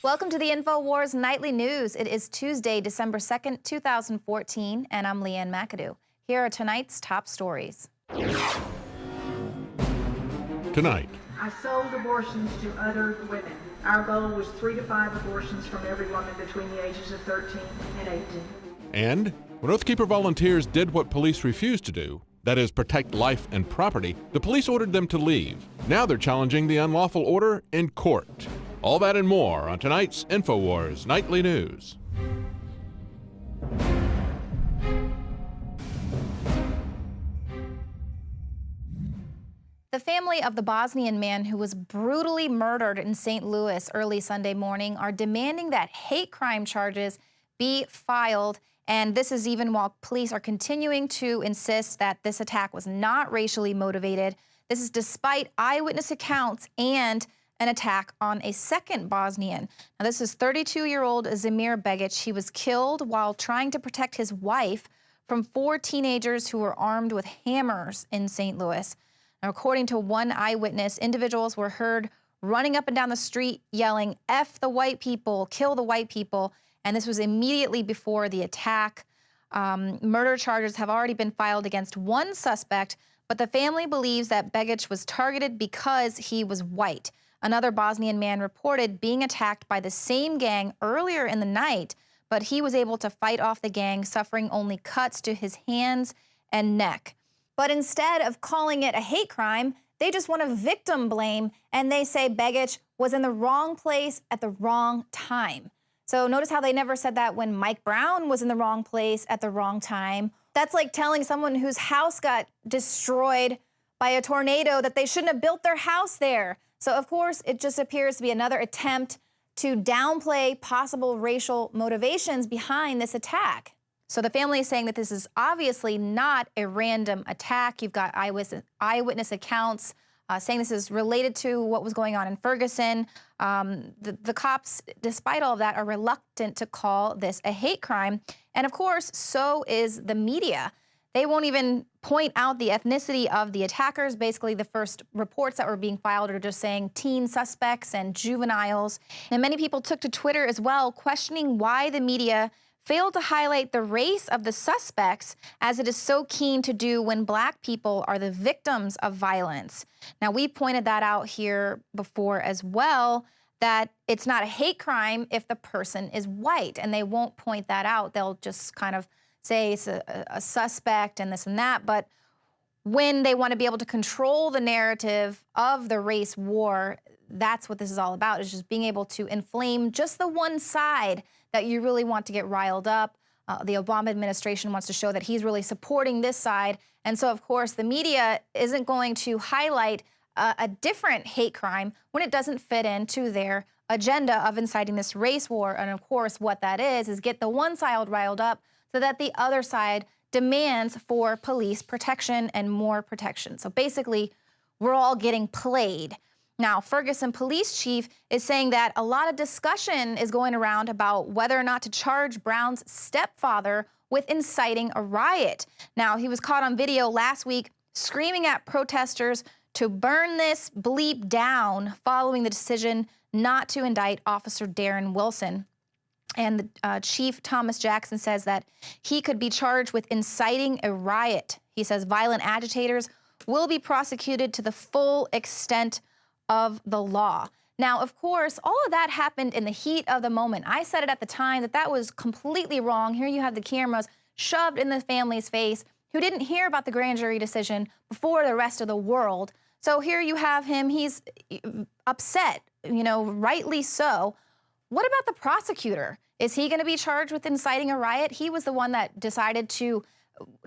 Welcome to the INFOWARS Nightly News. It is Tuesday, December 2nd, 2014, and I'm Leanne McAdoo. Here are tonight's top stories. Tonight. I sold abortions to other women. Our goal was 3 to 5 abortions from every woman between the ages of 13 and 18. And when Oathkeeper volunteers did what police refused to do, that is, protect life and property, the police ordered them to leave. Now they're challenging the unlawful order in court. All that and more on tonight's INFOWARS Nightly News. The family of the Bosnian man who was brutally murdered in St. Louis early Sunday morning are demanding that hate crime charges be filed. And this is even while police are continuing to insist that this attack was not racially motivated. This is despite eyewitness accounts and an attack on a second Bosnian. Now, this is 32-year-old Zamir Begic. He was killed while trying to protect his wife from 4 teenagers who were armed with hammers in St. Louis. Now, according to one eyewitness, individuals were heard running up and down the street yelling, "F the white people, kill the white people." And this was immediately before the attack. Murder charges have already been filed against one suspect, but the family believes that Begic was targeted because he was white. Another Bosnian man reported being attacked by the same gang earlier in the night, but he was able to fight off the gang, suffering only cuts to his hands and neck. But instead of calling it a hate crime, they just want to victim blame, and they say Begic was in the wrong place at the wrong time. So notice how they never said that when Mike Brown was in the wrong place at the wrong time. That's like telling someone whose house got destroyed by a tornado that they shouldn't have built their house there. So, of course, it just appears to be another attempt to downplay possible racial motivations behind this attack. So the family is saying that this is obviously not a random attack. You've got eyewitness accounts saying this is related to what was going on in Ferguson. The cops, despite all of that, are reluctant to call this a hate crime. And, of course, so is the media. They won't even point out the ethnicity of the attackers. Basically, the first reports that were being filed are just saying teen suspects and juveniles. And many people took to Twitter as well, questioning why the media failed to highlight the race of the suspects, as it is so keen to do when Black people are the victims of violence. Now, we pointed that out here before as well, that it's not a hate crime if the person is white, and they won't point that out. They'll just kind of say it's a suspect and this and that. But when they want to be able to control the narrative of the race war, that's what this is all about, is just being able to inflame just the one side that you really want to get riled up. The Obama administration wants to show that he's really supporting this side. And so, of course, the media isn't going to highlight a different hate crime when it doesn't fit into their agenda of inciting this race war. And, of course, what that is get the one side riled up so that the other side demands for police protection and more protection. So basically, we're all getting played. Now, Ferguson police chief is saying that a lot of discussion is going around about whether or not to charge Brown's stepfather with inciting a riot. Now, he was caught on video last week screaming at protesters to burn this bleep down following the decision not to indict Officer Darren Wilson. And Chief Thomas Jackson says that he could be charged with inciting a riot. He says violent agitators will be prosecuted to the full extent of the law. Now, of course, all of that happened in the heat of the moment. I said it at the time that that was completely wrong. Here you have the cameras shoved in the family's face, who didn't hear about the grand jury decision before the rest of the world. So here you have him. He's upset, rightly so. What about the prosecutor? Is he going to be charged with inciting a riot? He was the one that decided to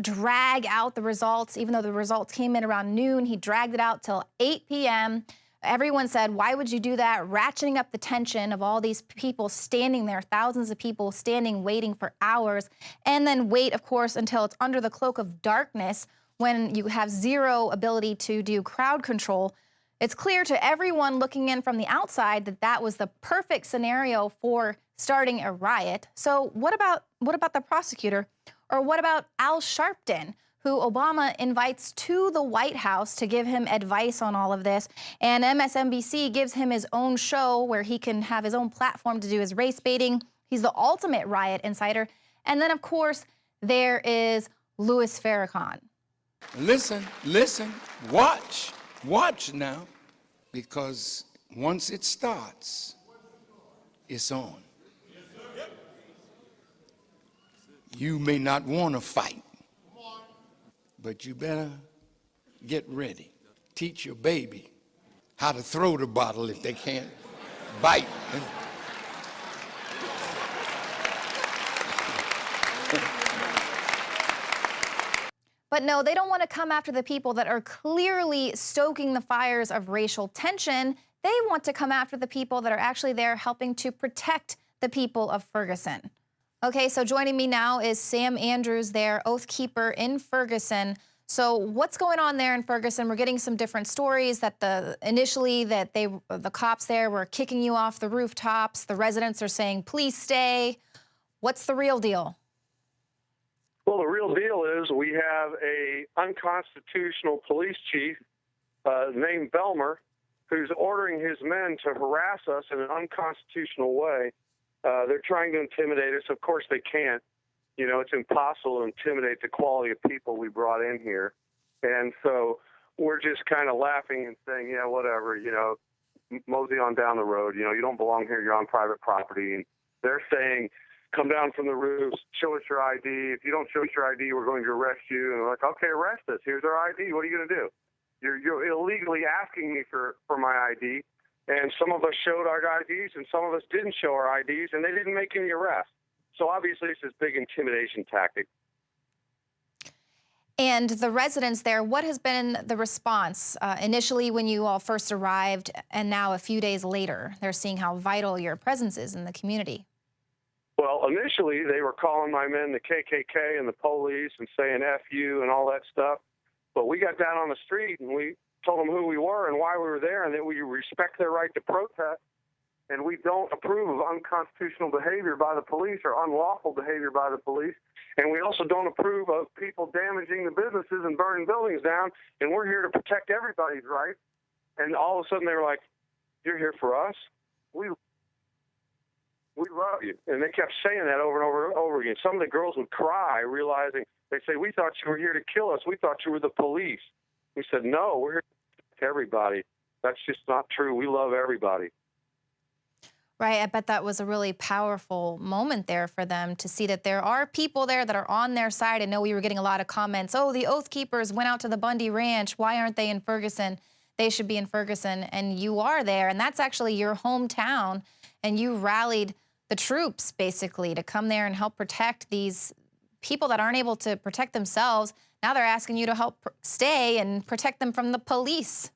drag out the results. Even though the results came in around noon, he dragged it out till 8 p.m. Everyone said, why would you do that? Ratcheting up the tension of all these people standing there, thousands of people standing, waiting for hours, and then wait, of course, until it's under the cloak of darkness when you have zero ability to do crowd control. It's clear to everyone looking in from the outside that that was the perfect scenario for starting a riot. So what about the prosecutor? Or what about Al Sharpton, who Obama invites to the White House to give him advice on all of this. And MSNBC gives him his own show where he can have his own platform to do his race baiting. He's the ultimate riot insider. And then, of course, there is Louis Farrakhan. Listen, watch now, because once it starts, it's on. You may not want to fight, but you better get ready. Teach your baby how to throw the bottle if they can't bite. But no, they don't want to come after the people that are clearly stoking the fires of racial tension. They want to come after the people that are actually there helping to protect the people of Ferguson. Okay, so joining me now is Sam Andrews, their Oath Keeper in Ferguson. So what's going on there in Ferguson? We're getting some different stories that the cops there were kicking you off the rooftops. The residents are saying, please stay. What's the real deal? Well, the real deal is we have a unconstitutional police chief named Belmer who's ordering his men to harass us in an unconstitutional way. They're trying to intimidate us. Of course, they can't. You know, it's impossible to intimidate the quality of people we brought in here. And so we're just kind of laughing and saying, yeah, whatever, you know, mosey on down the road. You know, you don't belong here. You're on private property. And they're saying, come down from the roofs, show us your ID. If you don't show us your ID, we're going to arrest you. And we're like, okay, arrest us. Here's our ID. What are you going to do? You're illegally asking me for my ID. And some of us showed our IDs, and some of us didn't show our IDs, and they didn't make any arrests. So obviously it's this big intimidation tactic. And the residents there, what has been the response initially when you all first arrived, and now a few days later? They're seeing how vital your presence is in the community. Well, initially they were calling my men the KKK and the police and saying F you and all that stuff. But we got down on the street and we told them who we were and why we were there and that we respect their right to protest. And we don't approve of unconstitutional behavior by the police or unlawful behavior by the police. And we also don't approve of people damaging the businesses and burning buildings down. And we're here to protect everybody's rights. And all of a sudden they were like, you're here for us? We love you. And they kept saying that over and over and over again. Some of the girls would cry, realizing, they say, we thought you were here to kill us. We thought you were the police. We said, no, we're here to protect everybody. That's just not true. We love everybody. Right. I bet that was a really powerful moment there for them to see that there are people there that are on their side. I know we were getting a lot of comments. Oh, the Oath Keepers went out to the Bundy Ranch. Why aren't they in Ferguson? They should be in Ferguson. And you are there. And that's actually your hometown. And you rallied the troops, basically, to come there and help protect these people that aren't able to protect themselves. Now they're asking you to help stay and protect them from the police.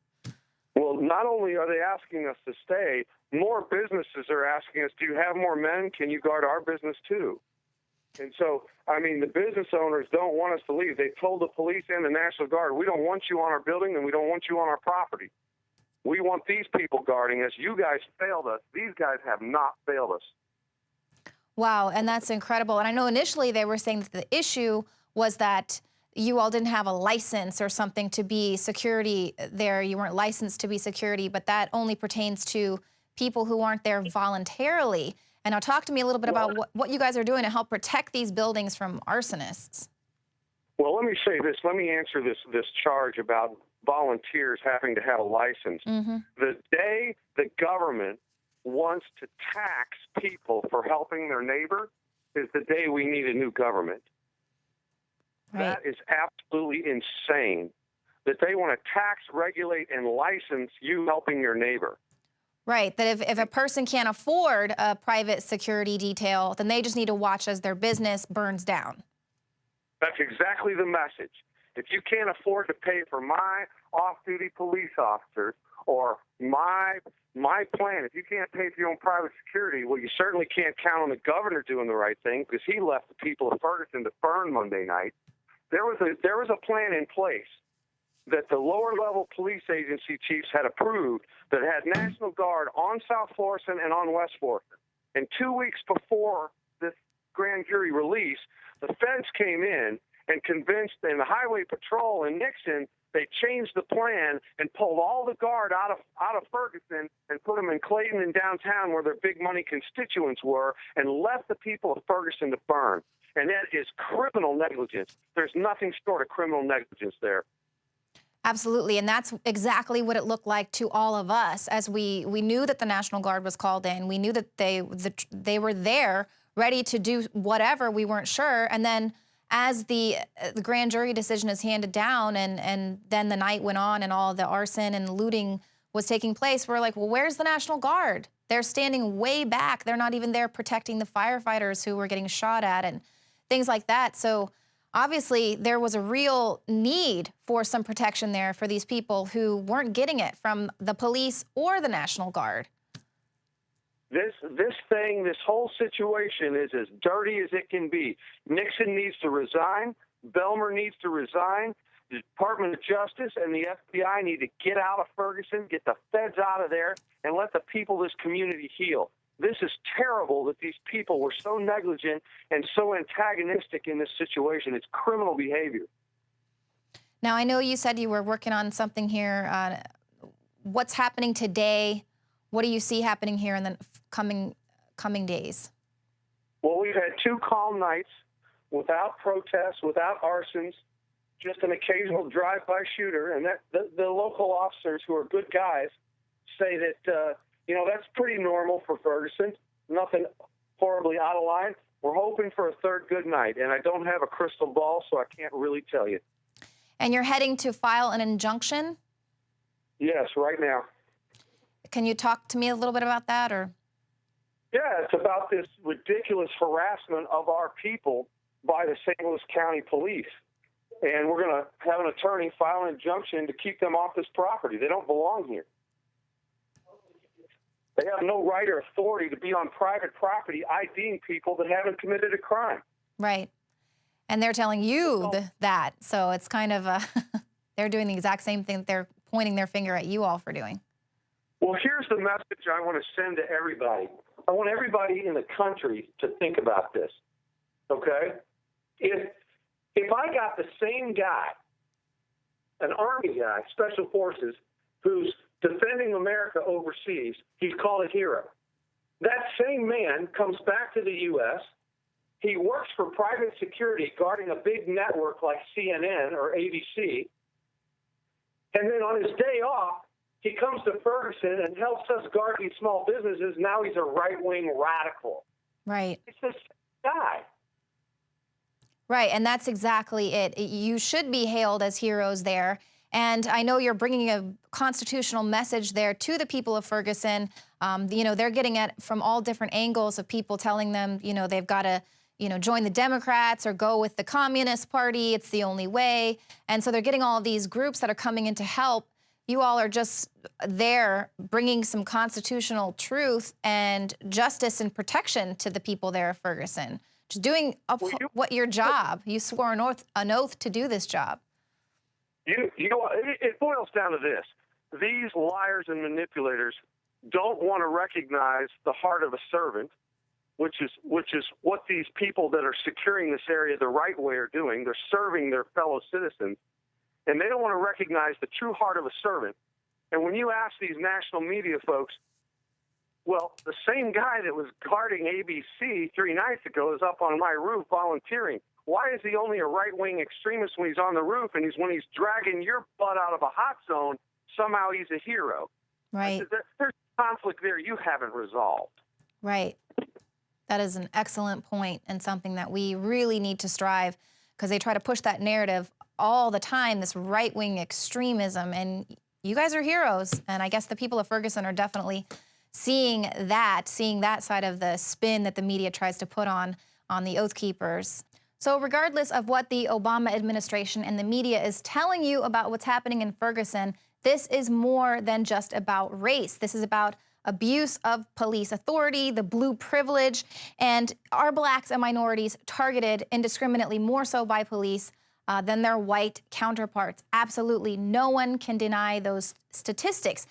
Well, not only are they asking us to stay, more businesses are asking us, do you have more men? Can you guard our business too? And so, I mean, the business owners don't want us to leave. They told the police and the National Guard, we don't want you on our building and we don't want you on our property. We want these people guarding us. You guys failed us. These guys have not failed us. Wow, and that's incredible. And I know initially they were saying that the issue was that you all didn't have a license or something to be security there. You weren't licensed to be security, but that only pertains to people who aren't there voluntarily. And now talk to me a little bit about what you guys are doing to help protect these buildings from arsonists. Well, let me say this. Let me answer this charge about volunteers having to have a license. Mm-hmm. The day the government wants to tax people for helping their neighbor is the day we need a new government. Right. That is absolutely insane that they want to tax, regulate, and license you helping your neighbor. Right, that if a person can't afford a private security detail, then they just need to watch as their business burns down. That's exactly the message. If you can't afford to pay for my off-duty police officers or my plan, if you can't pay for your own private security, well, you certainly can't count on the governor doing the right thing because he left the people of Ferguson to burn Monday night. There was a plan in place that the lower-level police agency chiefs had approved that had National Guard on South Florissant and on West Florissant. And 2 weeks before this grand jury release, the feds came in and convinced in the Highway Patrol and Nixon, they changed the plan and pulled all the guard out of Ferguson and put them in Clayton and downtown where their big money constituents were, and left the people of Ferguson to burn. And that is criminal negligence. There's nothing short of criminal negligence there. Absolutely, and that's exactly what it looked like to all of us as we knew that the National Guard was called in. We knew that they were there, ready to do whatever. We weren't sure, and then as the grand jury decision is handed down, and then the night went on, and all the arson and looting was taking place, we're like, well, where's the National Guard? They're standing way back. They're not even there protecting the firefighters who were getting shot at and things like that. So obviously, there was a real need for some protection there for these people who weren't getting it from the police or the National Guard. This whole situation is as dirty as it can be. Nixon needs to resign. Belmer needs to resign. The Department of Justice and the FBI need to get out of Ferguson, get the feds out of there, and let the people of this community heal. This is terrible that these people were so negligent and so antagonistic in this situation. It's criminal behavior. Now, I know you said you were working on something here. What's happening today? What do you see happening here in the coming days? Well, we've had 2 calm nights without protests, without arsons, just an occasional drive-by shooter. And the local officers, who are good guys, say that, that's pretty normal for Ferguson. Nothing horribly out of line. We're hoping for a third good night, and I don't have a crystal ball, so I can't really tell you. And you're heading to file an injunction? Yes, right now. Can you talk to me a little bit about that, or? Yeah, it's about this ridiculous harassment of our people by the St. Louis County Police. And we're going to have an attorney file an injunction to keep them off this property. They don't belong here. They have no right or authority to be on private property IDing people that haven't committed a crime. Right. And they're telling you that. So it's kind of they're doing the exact same thing that they're pointing their finger at you all for doing. Well, here's the message I want to send to everybody. I want everybody in the country to think about this, okay? If I got the same guy, an Army guy, Special Forces, who's defending America overseas, he's called a hero. That same man comes back to the U.S., he works for private security guarding a big network like CNN or ABC, and then on his day off, he comes to Ferguson and helps us guard these small businesses. Now he's a right-wing radical. Right. It's this guy. Right, and that's exactly it. You should be hailed as heroes there. And I know you're bringing a constitutional message there to the people of Ferguson. They're getting it from all different angles of people telling them, they've got to, join the Democrats or go with the Communist Party. It's the only way. And so they're getting all of these groups that are coming in to help. You all are just there bringing some constitutional truth and justice and protection to the people there of Ferguson. Just doing what your job. You swore an oath to do this job. It boils down to this. These liars and manipulators don't want to recognize the heart of a servant, which is what these people that are securing this area the right way are doing. They're serving their fellow citizens. And they don't want to recognize the true heart of a servant. And when you ask these national media folks, well, the same guy that was guarding ABC 3 nights ago is up on my roof volunteering. Why is he only a right-wing extremist when he's on the roof, and when he's dragging your butt out of a hot zone, somehow he's a hero? Right. There's conflict there you haven't resolved. Right. That is an excellent point and something that we really need to strive, because they try to push that narrative all the time, this right-wing extremism, and you guys are heroes. And I guess the people of Ferguson are definitely seeing that side of the spin that the media tries to put on the Oath Keepers. So regardless of what the Obama administration and the media is telling you about what's happening in Ferguson, this is more than just about race. This is about abuse of police authority, the blue privilege, and are blacks and minorities targeted indiscriminately more so by police than their white counterparts. Absolutely no one can deny those statistics.